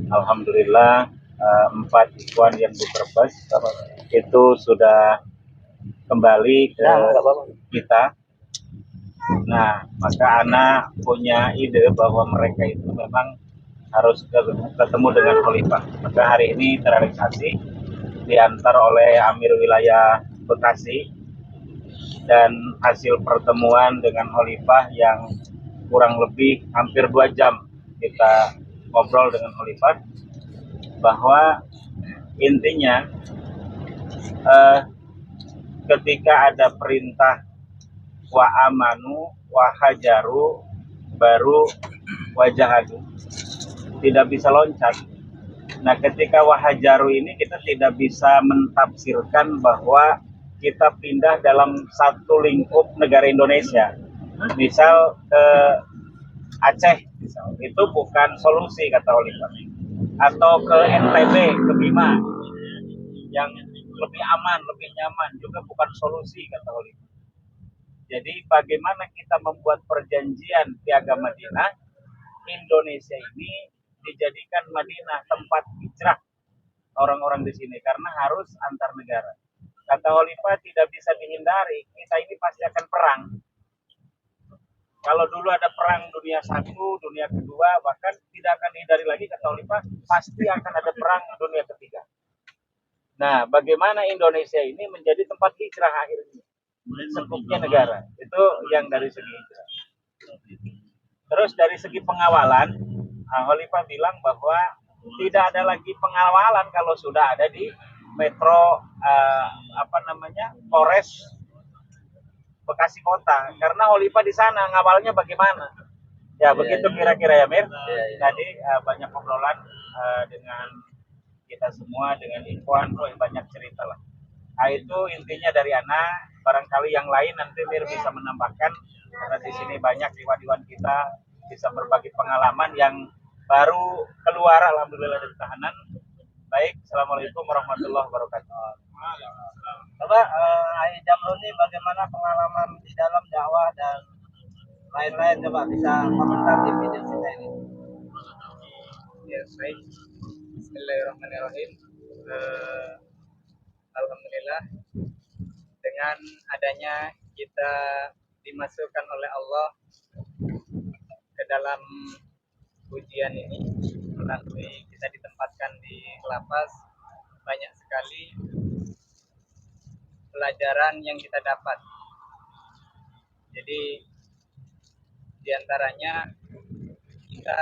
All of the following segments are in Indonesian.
Alhamdulillah 4 ikhwan yang di Brebes itu sudah kembali ke kita. Nah, maka anak punya ide bahwa mereka itu memang harus ketemu dengan khalifah. Maka hari ini terrealisasi diantar oleh Amir Wilayah Bekasi, dan hasil pertemuan dengan khalifah yang kurang lebih hampir 2 jam kita ngobrol dengan khalifah, bahwa intinya eh, ketika ada perintah wa amanu wa hajaru baru wajahadu, tidak bisa loncat. Nah, ketika wahajaru ini kita tidak bisa mentafsirkan bahwa kita pindah dalam satu lingkup negara Indonesia. Misal ke Aceh, misal, itu bukan solusi kata Oliver. Atau ke NTB, ke Bima, yang lebih aman, lebih nyaman, juga bukan solusi kata Oliver. Jadi bagaimana kita membuat perjanjian piagam Madinah, Indonesia ini dijadikan Madinah tempat hijrah orang-orang di sini, karena harus antar negara. Kata Khalifah tidak bisa dihindari, kita ini pasti akan perang. Kalau dulu ada perang dunia satu, dunia kedua, bahkan tidak akan dihindari lagi kata Khalifah, pasti akan ada perang dunia ketiga. Nah, bagaimana Indonesia ini menjadi tempat hijrah akhirnya, sekupnya negara, itu yang dari segi hijrah. Terus dari segi pengawalan, Khalifah bilang bahwa tidak ada lagi pengawalan kalau sudah ada di Metro Polres Bekasi Kota, karena Khalifah di sana ngawalnya bagaimana. Ya begitu kira-kira ya Mir. Tadi banyak obrolan dengan kita semua, dengan Ikhwan, banyak cerita lah. Nah, itu intinya dari anak. Barangkali yang lain nanti Mir bisa menambahkan, karena di sini banyak iwan-iwan kita bisa berbagi pengalaman yang baru keluar alhamdulillah dari tahanan. Baik, assalamualaikum warahmatullahi wabarakatuh. Coba Ayah Jamrun ini bagaimana pengalaman di dalam dakwah dan lain-lain, coba bisa komentar di video kita ini. Ya, baik. Bismillahirrahmanirrahim. Alhamdulillah dengan adanya kita dimasukkan oleh Allah ke dalam ujian ini, melalui kita ditempatkan di lapas, banyak sekali pelajaran yang kita dapat. Jadi diantaranya kita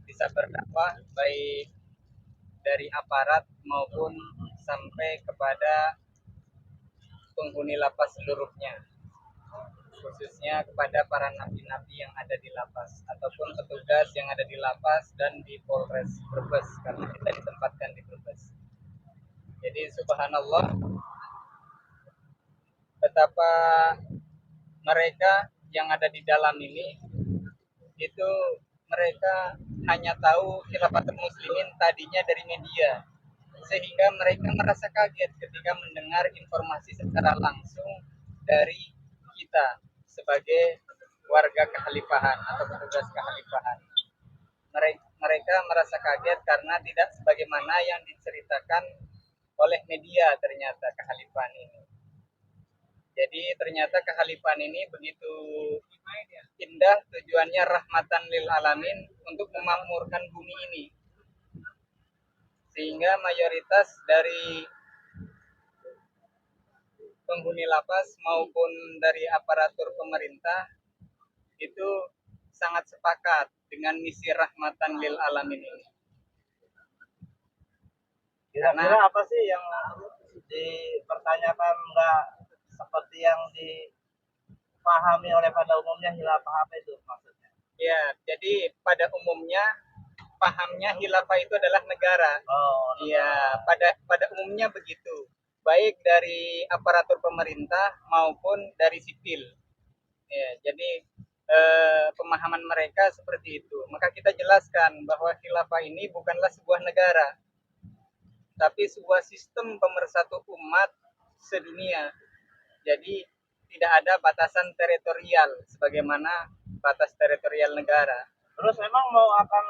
bisa berdakwah baik dari aparat maupun sampai kepada penghuni lapas seluruhnya, khususnya kepada para napi-napi yang ada di lapas ataupun petugas yang ada di lapas dan di Polres Brebes, karena kita ditempatkan di Brebes. Jadi subhanallah, betapa mereka yang ada di dalam ini itu mereka hanya tahu Khilafatul Muslimin tadinya dari media, sehingga mereka merasa kaget ketika mendengar informasi secara langsung dari kita sebagai warga kekhalifahan atau petugas kekhalifahan. Mereka merasa kaget karena tidak sebagaimana yang diceritakan oleh media ternyata kekhalifahan ini. Jadi ternyata kekhalifahan ini begitu indah, tujuannya rahmatan lil alamin, untuk memakmurkan bumi ini. Sehingga mayoritas dari penghuni lapas maupun dari aparatur pemerintah itu sangat sepakat dengan misi rahmatan lil alamin ini. Kira-kira apa sih yang dipertanyakan nggak seperti yang dipahami oleh pada umumnya khilafah, apa itu maksudnya? Ya, jadi pada umumnya pahamnya khilafah itu adalah negara. Iya, pada umumnya begitu. Baik dari aparatur pemerintah maupun dari sipil. Ya, jadi pemahaman mereka seperti itu. Maka kita jelaskan bahwa khilafah ini bukanlah sebuah negara, tapi sebuah sistem pemersatu umat sedunia. Jadi tidak ada batasan teritorial sebagaimana batas teritorial negara. Terus memang mau akan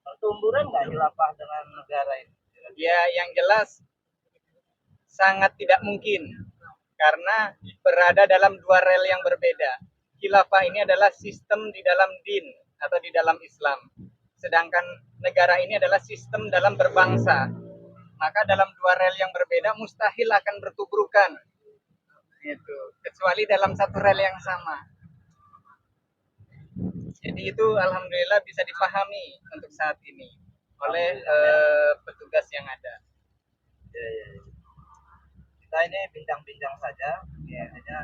bertumburan nggak khilafah dengan negara ini? Ya, yang jelas sangat tidak mungkin karena berada dalam dua rel yang berbeda. Khilafah ini adalah sistem di dalam din atau di dalam Islam. Sedangkan negara ini adalah sistem dalam berbangsa. Maka dalam dua rel yang berbeda mustahil akan bertubrukan. Itu, kecuali dalam satu rel yang sama. Jadi itu alhamdulillah bisa dipahami untuk saat ini oleh petugas yang ada. Kita ini bincang-bincang saja, ya, hanya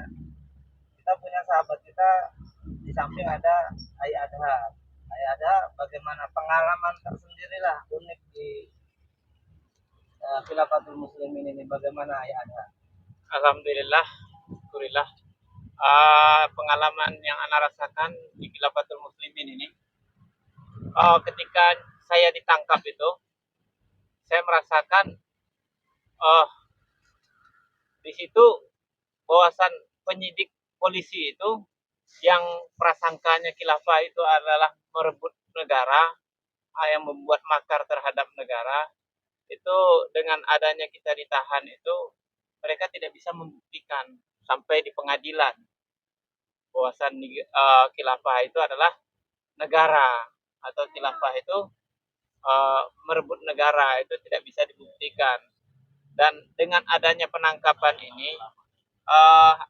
kita punya sahabat kita di samping ada Ayah Adha. Ayah Adha bagaimana pengalaman tersendiri lah unik di Khilafatul Muslimin ini, bagaimana Ayah Adha? Alhamdulillah, syukurillah. Pengalaman yang Ana rasakan di Khilafatul Muslimin ini, ketika saya ditangkap itu, saya merasakan di situ bahwasan penyidik polisi itu yang prasangkanya khilafah itu adalah merebut negara, yang membuat makar terhadap negara, itu dengan adanya kita ditahan itu mereka tidak bisa membuktikan sampai di pengadilan bahwasan khilafah itu adalah negara atau khilafah itu merebut negara, itu tidak bisa dibuktikan. Dan dengan adanya penangkapan ini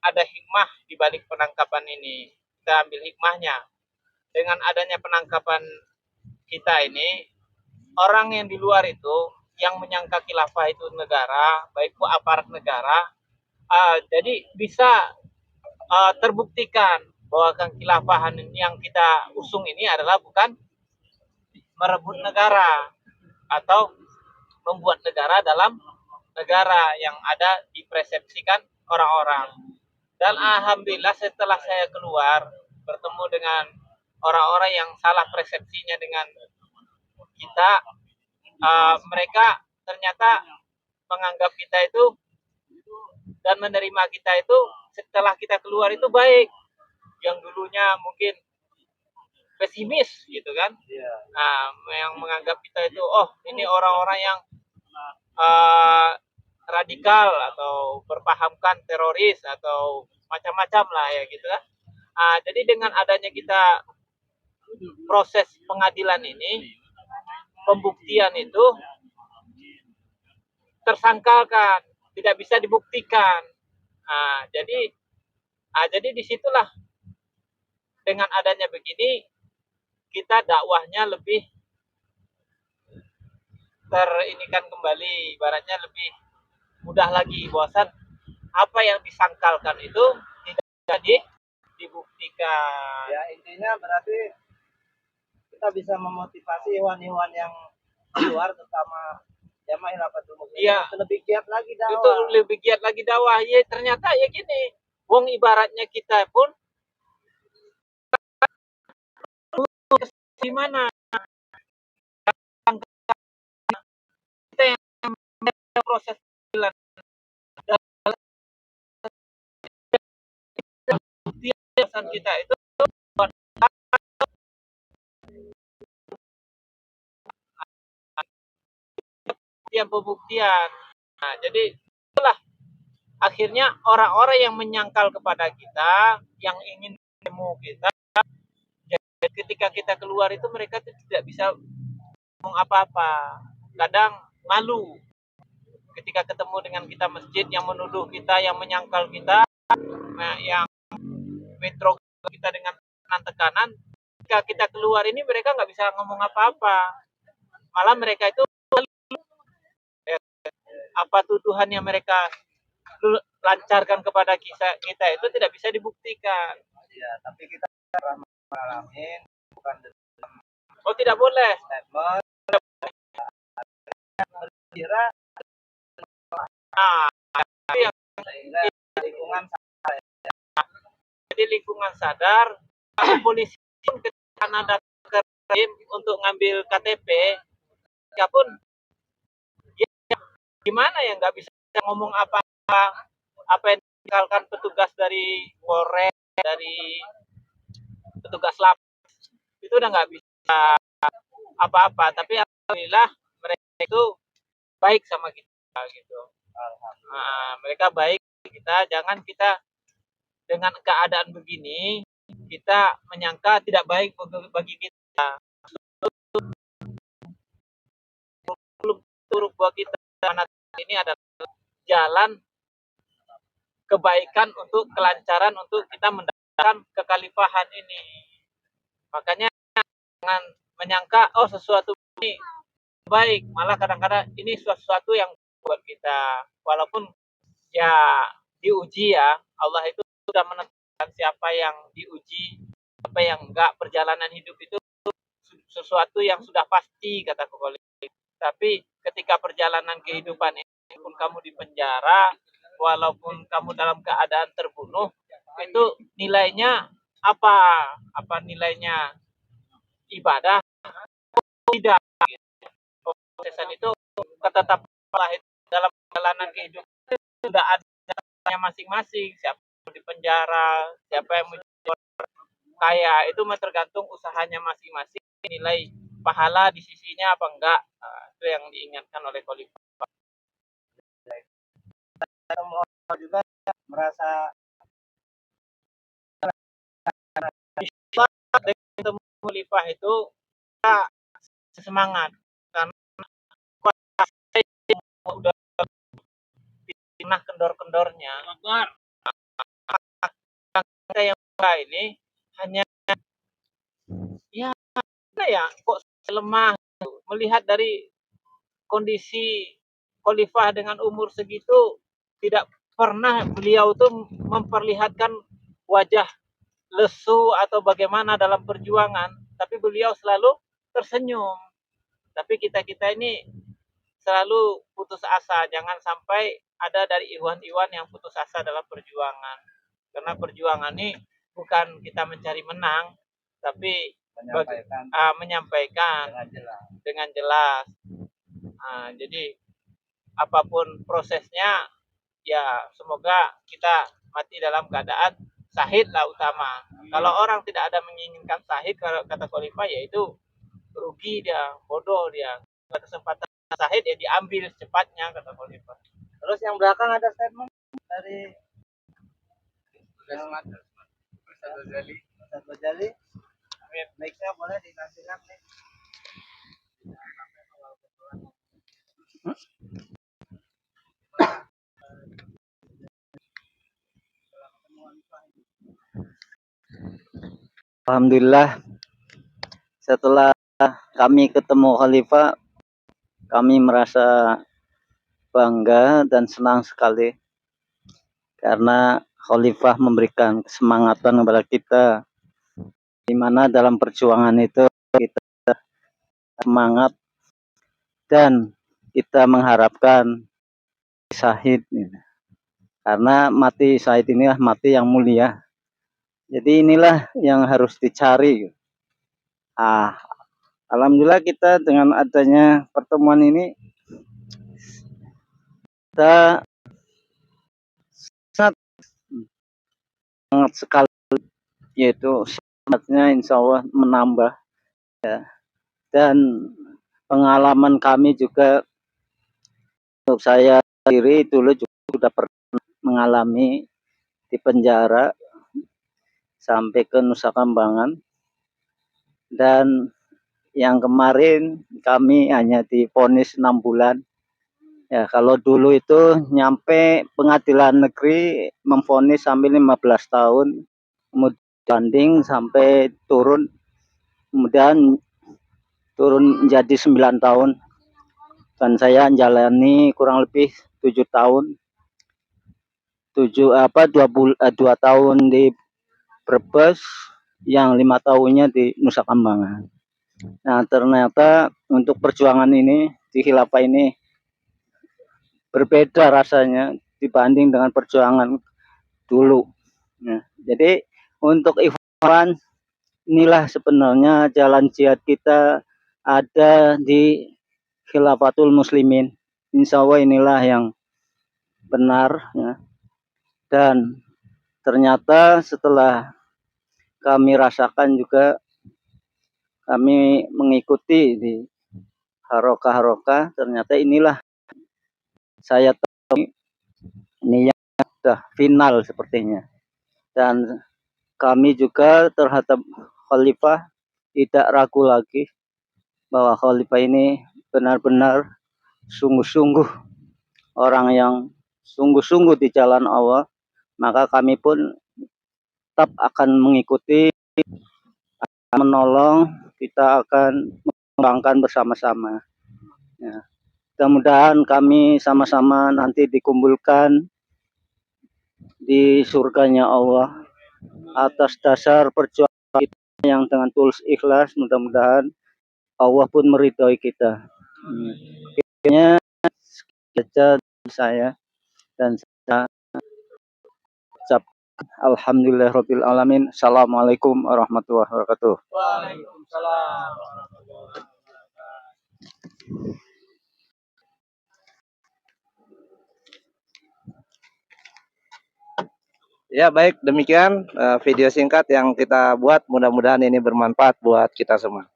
ada hikmah di balik penangkapan ini. Kita ambil hikmahnya. Dengan adanya penangkapan kita ini, orang yang di luar itu yang menyangka khilafah itu negara, baik itu aparat negara, jadi bisa terbuktikan bahwa kekhilafahan yang kita usung ini adalah bukan merebut negara atau membuat negara dalam negara yang ada dipersepsikan orang-orang. Dan alhamdulillah setelah saya keluar bertemu dengan orang-orang yang salah persepsinya dengan kita, mereka ternyata menganggap kita itu dan menerima kita itu setelah kita keluar itu baik. Yang dulunya mungkin pesimis gitu kan, nah yang menganggap kita itu ini orang-orang yang radikal atau berpahamkan teroris atau macam-macam lah ya gitu kan. Jadi dengan adanya kita proses pengadilan ini, pembuktian itu tersangkalkan, tidak bisa dibuktikan. Jadi disitulah dengan adanya begini kita dakwahnya lebih terinikan kembali, ibaratnya lebih mudah lagi bahwasan apa yang disangkalkan itu tidak jadi dibuktikan. Ya, intinya berarti kita bisa memotivasi hewan-hewan yang keluar, terutama jamaah Khilafatul Muslimin, Iya, lebih giat lagi dakwah. Itu lebih giat lagi dakwah. Ya ternyata ya gini, wong ibaratnya kita pun gimana kita yang proses pembuktian kita itu pembuktian. Nah, jadi itulah akhirnya orang-orang yang menyangkal kepada kita, yang ingin ketemu kita, jadi ketika kita keluar itu mereka tidak bisa ngomong apa-apa. Kadang malu ketika ketemu dengan kita masjid yang menuduh kita, yang menyangkal kita, yang metro kita dengan tekanan. Ketika kita keluar ini mereka nggak bisa ngomong apa-apa. Malah mereka itu apa tuduhan yang mereka lancarkan kepada kita itu tidak bisa dibuktikan. Ya, tapi kita mengalami bukan tidak boleh statement kira lingkungan sadar. Jadi lingkungan sadar, polisi pun ketika ada untuk ngambil KTP, ya pun ya, gimana ya nggak bisa ngomong apa yang ditinggalkan petugas dari Polres, dari petugas lapas itu udah nggak bisa apa-apa, tapi alhamdulillah mereka itu baik sama kita gitu. Mereka baik kita, jangan kita dengan keadaan begini kita menyangka tidak baik bagi kita. Belum turut buat kita, karena ini adalah jalan kebaikan untuk kelancaran untuk kita mendapatkan kekhalifahan ini. Makanya jangan menyangka oh sesuatu ini baik, malah kadang-kadang ini sesuatu yang buat kita, walaupun ya diuji ya, Allah itu sudah menentukan siapa yang diuji, siapa yang enggak. Perjalanan hidup itu sesuatu yang sudah pasti, kata Kokolik. Tapi ketika perjalanan kehidupan ini pun kamu di penjara, walaupun kamu dalam keadaan terbunuh, itu nilainya apa? Apa nilainya ibadah? Tidak. Prosesan itu ketetapan itu dalam perjalanan kehidupan itu sudah ada masing-masing. Siapa yang di penjara, siapa yang kaya, itu tergantung usahanya masing-masing. Nilai pahala di sisinya apa enggak, itu yang diingatkan oleh Khalifah. Juga merasa dengan Khalifah itu kita semangat karena udah timah kendor-kendornya. Kita yang ini hanya ya kok lemah, melihat dari kondisi Khalifah dengan umur segitu tidak pernah beliau tuh memperlihatkan wajah lesu atau bagaimana dalam perjuangan, tapi beliau selalu tersenyum. Tapi kita ini selalu putus asa, jangan sampai ada dari ikhwan-ikhwan yang putus asa dalam perjuangan. Karena perjuangan ini bukan kita mencari menang, tapi menyampaikan dengan jelas. Jadi apapun prosesnya, ya semoga kita mati dalam keadaan syahid lah utama. Kalau orang tidak ada menginginkan syahid, kalau kata Khalifah, yaitu rugi dia, bodoh dia. Kesempatan syahid ya diambil secepatnya, kata Khalifah. Terus yang belakang ada statement dari Ustaz Ghazali. Mic-nya boleh dinaikkan nih. Alhamdulillah, setelah kami ketemu Khalifah, kami merasa bangga dan senang sekali karena Khalifah memberikan kesemangatan kepada kita, di mana dalam perjuangan itu kita semangat dan kita mengharapkan syahid, karena mati syahid inilah mati yang mulia. Jadi inilah yang harus dicari. Alhamdulillah kita dengan adanya pertemuan ini kita sangat sekali, yaitu semangatnya insya Allah menambah ya. Dan pengalaman kami juga, untuk saya sendiri dulu juga sudah pernah mengalami di penjara sampai ke Nusa Kambangan, dan yang kemarin kami hanya divonis 6 bulan. Ya, kalau dulu itu nyampe pengadilan negeri memvonis sampai 15 tahun, kemudian banding sampai turun, kemudian turun menjadi 9 tahun. Dan saya menjalani kurang lebih 7 tahun. 2 tahun di Brebes, yang 5 tahunnya di Nusa Kambangan. Nah, ternyata untuk perjuangan ini di khilafah ini berbeda rasanya dibanding dengan perjuangan dulu. Nah, jadi untuk ikhwan, inilah sebenarnya jalan jihad kita ada di Khilafatul Muslimin. Insya Allah inilah yang benar ya. Dan ternyata setelah kami rasakan juga kami mengikuti di harokah-harokah, ternyata inilah saya tahu ini yang sudah final sepertinya. Dan kami juga terhadap khalifah tidak ragu lagi bahwa khalifah ini benar-benar sungguh-sungguh orang yang sungguh-sungguh di jalan Allah, maka kami pun tetap akan mengikuti, menolong, kita akan mengembangkan bersama-sama. Ya. Mudah-mudahan kami sama-sama nanti dikumpulkan di surganya Allah atas dasar perjuangan kita yang dengan tulus ikhlas. Mudah-mudahan Allah pun meridhoi kita. Akhirnya saja saya dan saya ucap alhamdulillahirabbil alamin. Assalamualaikum warahmatullahi wabarakatuh. Waalaikumsalam. Ya, baik, demikian video singkat yang kita buat. Mudah-mudahan ini bermanfaat buat kita semua.